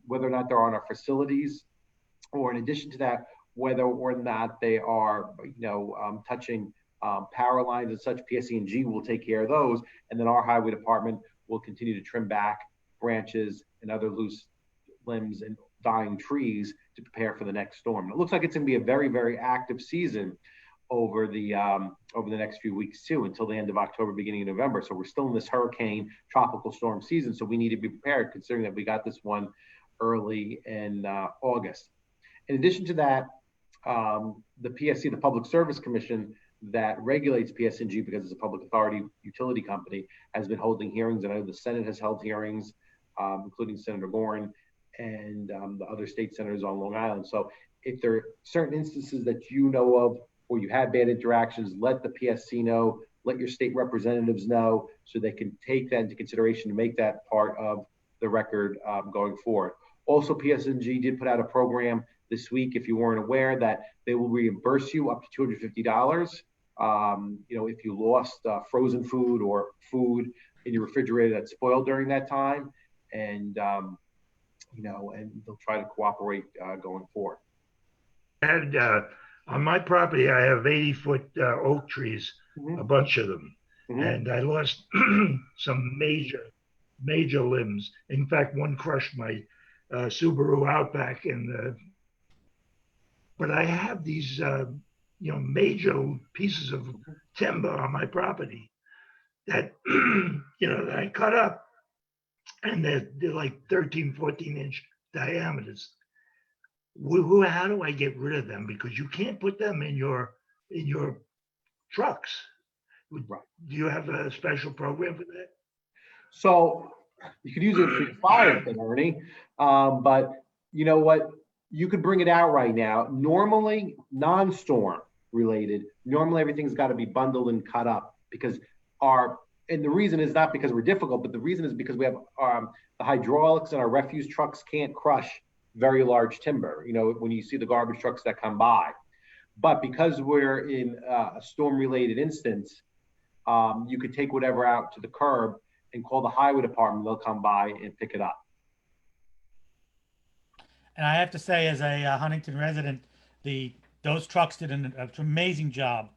whether or not they're on our facilities, or in addition to that, whether or not they are, touching power lines and such, PSC&G will take care of those. And then our highway department will continue to trim back branches and other loose limbs and dying trees to prepare for the next storm. And it looks like it's going to be a very, very active season over the next few weeks too, until the end of October, beginning of November. So we're still in this hurricane tropical storm season. So we need to be prepared, considering that we got this one early in August. In addition to that, the PSC, the Public Service Commission that regulates PSC&G because it's a public authority utility company, has been holding hearings. And I know the Senate has held hearings, including Senator Gorn and the other state senators on Long Island. So if there are certain instances that you know of, or you had bad interactions, let the PSC know, let your state representatives know, so they can take that into consideration to make that part of the record going forward. Also, PSC&G did put out a program this week, if you weren't aware, that they will reimburse you up to $250. If you lost frozen food or food in your refrigerator that spoiled during that time, and and they'll try to cooperate going forward. And on my property, I have 80-foot oak trees, a bunch of them. And I lost some major limbs. In fact, one crushed my Subaru Outback. But I have these, major pieces of timber on my property that, that I cut up, and they're like 13, 14-inch diameters. How do I get rid of them? Because you can't put them in your trucks. Do you have a special program for that? So you could use it for your fire thing, Ernie. But you know what? You could bring it out right now. Normally, non-storm related, normally everything's got to be bundled and cut up, because and the reason is not because we're difficult, but the reason is because we have the hydraulics in our refuse trucks can't crush very large timber, when you see the garbage trucks that come by. But because we're in a storm related instance, you could take whatever out to the curb and call the highway department. They'll come by and pick it up. And I have to say, as a Huntington resident, those trucks did an amazing job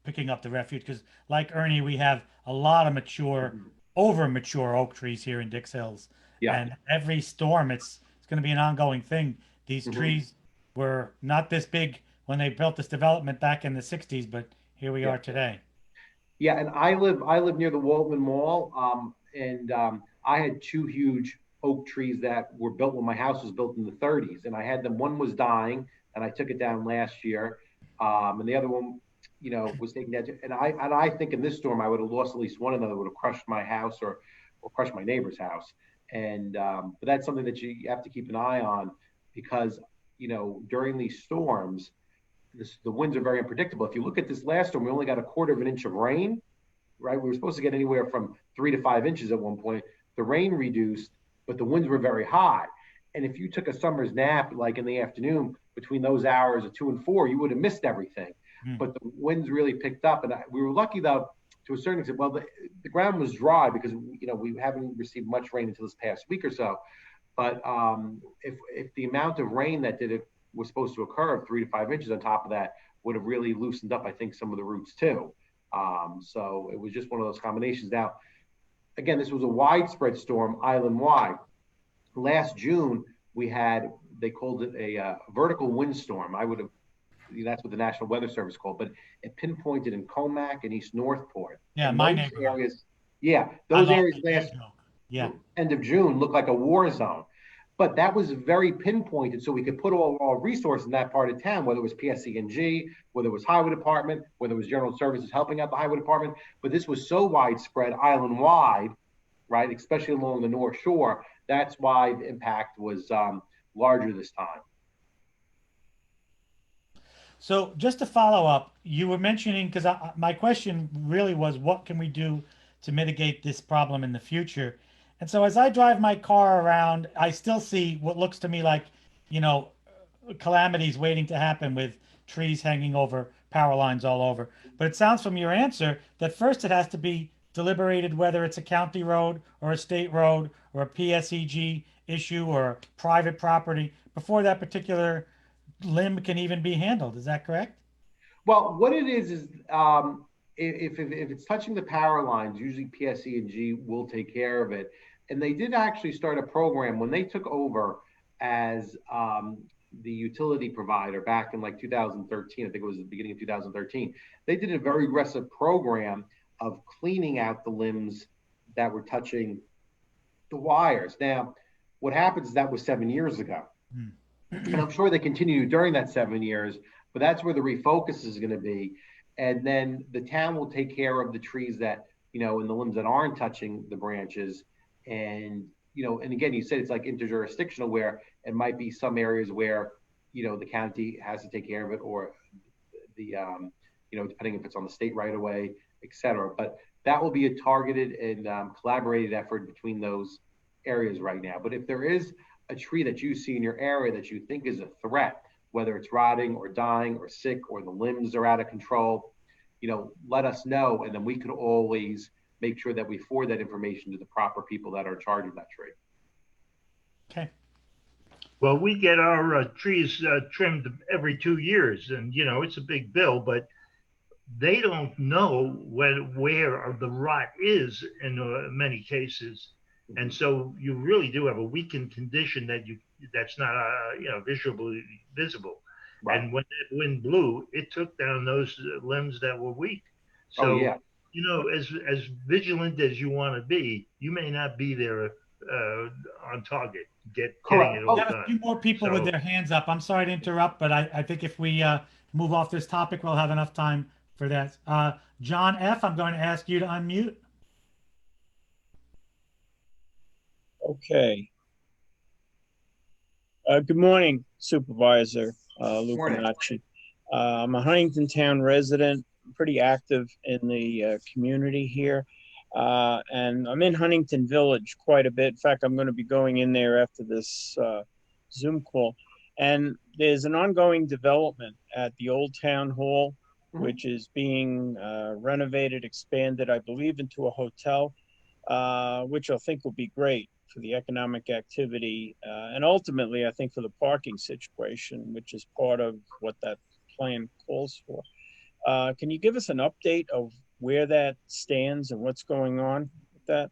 picking up the refuge, because like Ernie, we have a lot of mature, over mature oak trees here in Dix Hills. Yeah. And every storm, it's going to be an ongoing thing. These trees were not this big when they built this development back in the 60s, but here we are today. Yeah, and I live near the Waltman Mall, I had two huge oak trees that were built when my house was built in the 30s, and I had them. One was dying, and I took it down last year, and the other one, was taken down. And I think in this storm I would have lost at least one of them that would have crushed my house or crushed my neighbor's house. And but that's something that you have to keep an eye on because during these storms, the winds are very unpredictable. If you look at this last storm, we only got a quarter of an inch of rain, right? We were supposed to get anywhere from 3 to 5 inches at one point. The rain reduced, but the winds were very high. And if you took a summer's nap, like in the afternoon, between those hours of 2 and 4, you would have missed everything. But the winds really picked up. And we were lucky, though, to a certain extent. Well, the ground was dry because, we haven't received much rain until this past week or so. But if the amount of rain that was supposed to occur of 3 to 5 inches on top of that would have really loosened up, I think, some of the roots too. So it was just one of those combinations. Now, again, this was a widespread storm, island-wide. Last June, they called it a vertical windstorm. That's what the National Weather Service called, but it pinpointed in Comac and East Northport. Yeah, my neighborhood. Those areas last end of June looked like a war zone. But that was very pinpointed, so we could put all our resources in that part of town, whether it was PSC&G, whether it was Highway Department, whether it was General Services helping out the Highway Department. But this was so widespread, island-wide, right, especially along the North Shore. That's why the impact was larger this time. So just to follow up, you were mentioning, because my question really was, what can we do to mitigate this problem in the future? And so as I drive my car around, I still see what looks to me like, calamities waiting to happen with trees hanging over, power lines all over. But it sounds from your answer that first it has to be deliberated whether it's a county road or a state road or a PSEG issue or private property before that particular limb can even be handled. Is that correct? Well, what it is if it's touching the power lines, usually PSE&G will take care of it. And they did actually start a program when they took over as the utility provider back in like 2013. I think it was the beginning of 2013. They did a very aggressive program of cleaning out the limbs that were touching the wires. Now, what happens is that was 7 years ago. And I'm sure they continue during that 7 years, but that's where the refocus is going to be. And then the town will take care of the trees that, and the limbs that aren't touching the branches. And, and again, you said it's like interjurisdictional where it might be some areas where, the county has to take care of it or the, depending if it's on the state right away, et cetera. But that will be a targeted and collaborated effort between those areas right now. But if there is a tree that you see in your area that you think is a threat, whether it's rotting or dying or sick or the limbs are out of control, let us know. And then we can always make sure that we forward that information to the proper people that are in charge of that tree. Okay. Well, we get our trees trimmed every 2 years, and it's a big bill, but they don't know where the rot is in many cases, and so you really do have a weakened condition that's not visually visible. Right. And when that wind blew, it took down those limbs that were weak. So as vigilant as you want to be, you may not be there on target, getting it all done. Got a few more people with their hands up. I'm sorry to interrupt, but I think if we move off this topic, we'll have enough time for that. John F., I'm going to ask you to unmute. Okay. Good morning, Supervisor Lupinacci. I'm a Huntington town resident, pretty active in the community here. And I'm in Huntington Village quite a bit. In fact, I'm going to be going in there after this Zoom call. And there's an ongoing development at the old town hall, which is being renovated, expanded, I believe, into a hotel, which I think will be great for the economic activity. And ultimately, I think for the parking situation, which is part of what that plan calls for. Can you give us an update of where that stands and what's going on with that?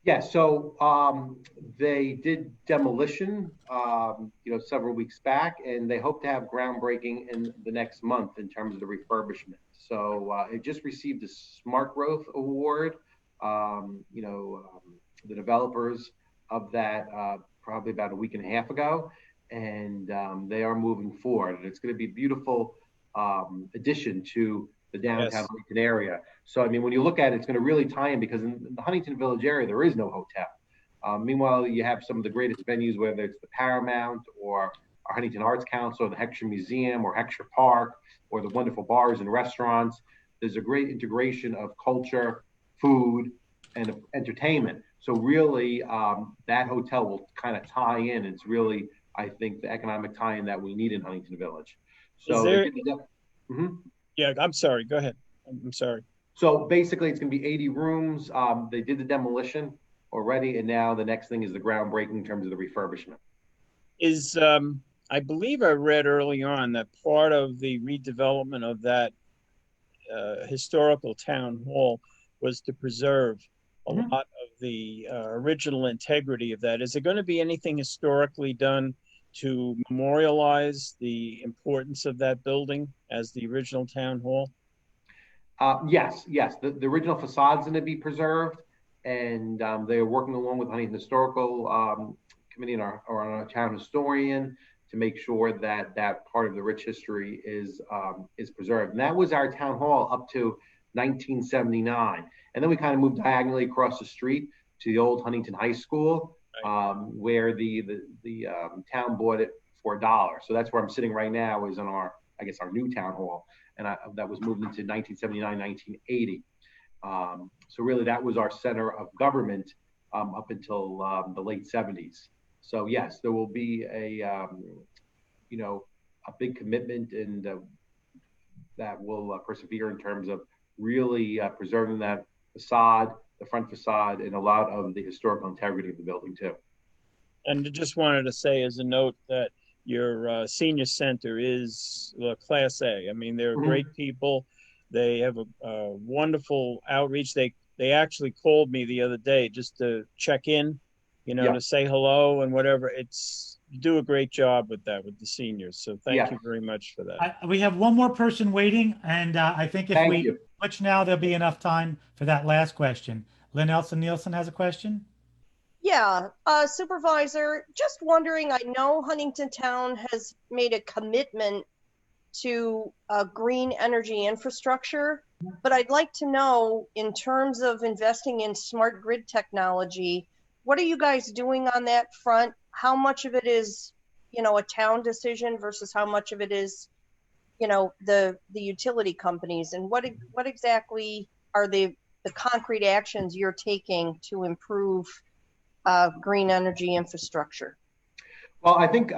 Yeah, so they did demolition, several weeks back, and they hope to have groundbreaking in the next month in terms of the refurbishment. So it just received a Smart Growth Award. The developers of that probably about a week and a half ago, and they are moving forward. And it's going to be a beautiful addition to the downtown Huntington area. So, I mean, when you look at it, it's going to really tie in because in the Huntington Village area, there is no hotel. Meanwhile, you have some of the greatest venues, whether it's the Paramount or our Huntington Arts Council or the Heckscher Museum or Heckscher Park or the wonderful bars and restaurants. There's a great integration of culture, food, and entertainment. So really, that hotel will kind of tie in. It's really, I think, the economic tie-in that we need in Huntington Village. So Yeah, I'm sorry. Go ahead. I'm sorry. So basically, it's going to be 80 rooms. They did the demolition already, and now the next thing is the groundbreaking in terms of the refurbishment. I believe I read early on that part of the redevelopment of that historical town hall was to preserve a lot of the original integrity of that. Is there going to be anything historically done to memorialize the importance of that building as the original town hall? Yes. The original facade's going to be preserved, and they are working along with Huntington Historical Committee and our town historian to make sure that that part of the rich history is preserved. And that was our town hall up to 1979. And then we kind of moved diagonally across the street to the old Huntington High School, where the town bought it for $1. So that's where I'm sitting right now, is on our new town hall. And that was moved into 1979, 1980. So really that was our center of government up until the late 70s. So yes, there will be a big commitment, and that will persevere in terms of really preserving that facade, the front facade, and a lot of the historical integrity of the building too. And I just wanted to say as a note that your senior center is Class A. I mean, they're great people. They have a wonderful outreach. They actually called me the other day just to check in, to say hello and whatever. You do a great job with that, with the seniors. So thank you very much for that. We have one more person waiting, and I think if we switch now, there'll be enough time for that last question. Lynn Elson Nielsen has a question. Yeah, Supervisor, just wondering, I know Huntington Town has made a commitment to green energy infrastructure, but I'd like to know, in terms of investing in smart grid technology, what are you guys doing on that front? How much of it is, a town decision versus how much of it is, the utility companies? And what exactly are the concrete actions you're taking to improve green energy infrastructure? Well, I think,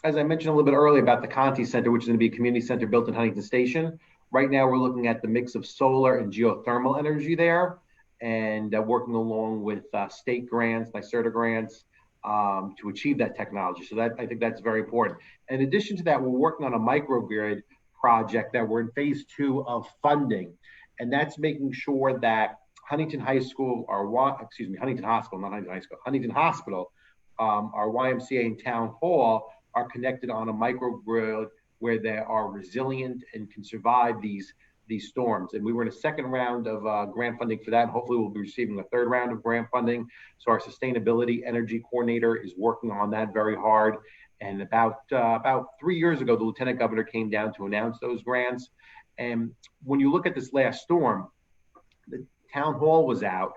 as I mentioned a little bit earlier about the Conti Center, which is going to be a community center built in Huntington Station. Right now, we're looking at the mix of solar and geothermal energy there, and working along with state grants, NYSERDA grants, to achieve that technology. So I think that's very important. In addition to that, we're working on a microgrid project that we're in phase 2 of funding, and that's making sure that Huntington Hospital, our YMCA and Town Hall are connected on a microgrid where they are resilient and can survive these storms. And we were in a second round of grant funding for that, and hopefully we'll be receiving a third round of grant funding. So our sustainability energy coordinator is working on that very hard. And about 3 years ago, the Lieutenant Governor came down to announce those grants. And when you look at this last storm, the Town Hall was out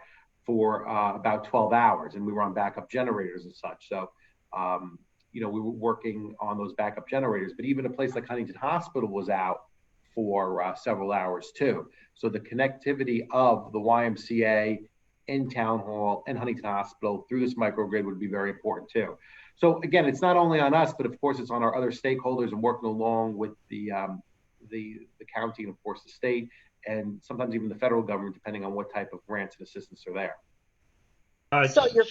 for about 12 hours, and we were on backup generators and such. So, we were working on those backup generators, but even a place like Huntington Hospital was out for several hours too. So the connectivity of the YMCA in Town Hall and Huntington Hospital through this microgrid would be very important too. So again, it's not only on us, but of course it's on our other stakeholders and working along with the county and of course the state, and sometimes even the federal government, depending on what type of grants and assistance are there. So you're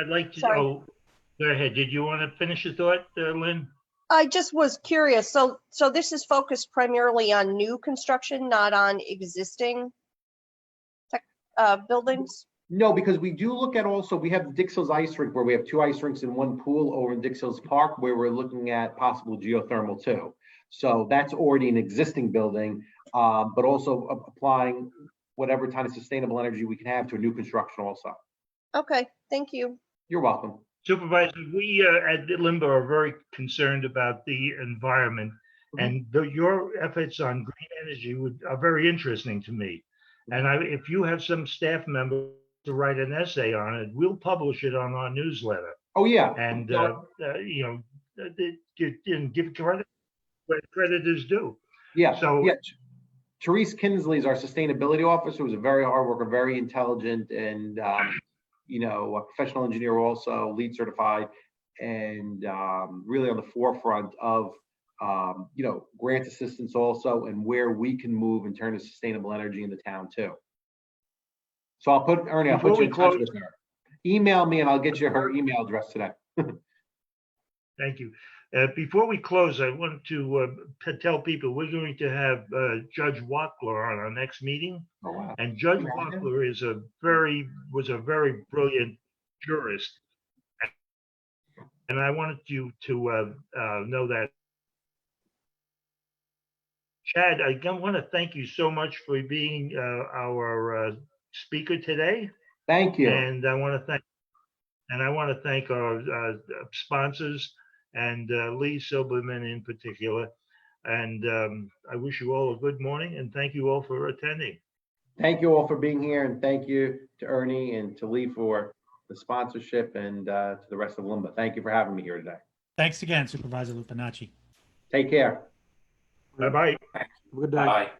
I'd like to. Oh, go ahead. Did you want to finish your thought, Lynn? I just was curious. So this is focused primarily on new construction, not on existing buildings? No, because we do look at also, we have Dix Hills Ice Rink where we have 2 ice rinks and 1 pool over in Dix Hills Park where we're looking at possible geothermal too. So that's already an existing building, but also applying whatever kind of sustainable energy we can have to a new construction also. Okay, thank you. You're welcome. Supervisor, we at LIMBA are very concerned about the environment, and your efforts on green energy are very interesting to me. And if you have some staff member to write an essay on it, we'll publish it on our newsletter. Oh, yeah. And, you know, give credit where credit is due. Yeah. So, yeah. Therese Kinsley is our sustainability officer, who's a very hard worker, very intelligent, and you know, a professional engineer, also LEED certified, and really on the forefront of you know, grant assistance also, and where we can move in terms of sustainable energy in the town too. So I'll put Ernie, I'll put you in touch with her. Email me and I'll get you her email address today. Thank you. Before we close, I want to tell people we're going to have Judge Wackler on our next meeting. Oh, wow. And Judge Wackler is was a very brilliant jurist. And I wanted you to know that. Chad, I want to thank you so much for being our speaker today. Thank you. And I want to thank our sponsors and Lee Silberman in particular. And I wish you all a good morning and thank you all for attending. Thank you all for being here, and thank you to Ernie and to Lee for the sponsorship, and to the rest of LIMBA. Thank you for having me here today. Thanks again, Supervisor Lupinacci. Take care. Bye-bye. Have a good day. Bye.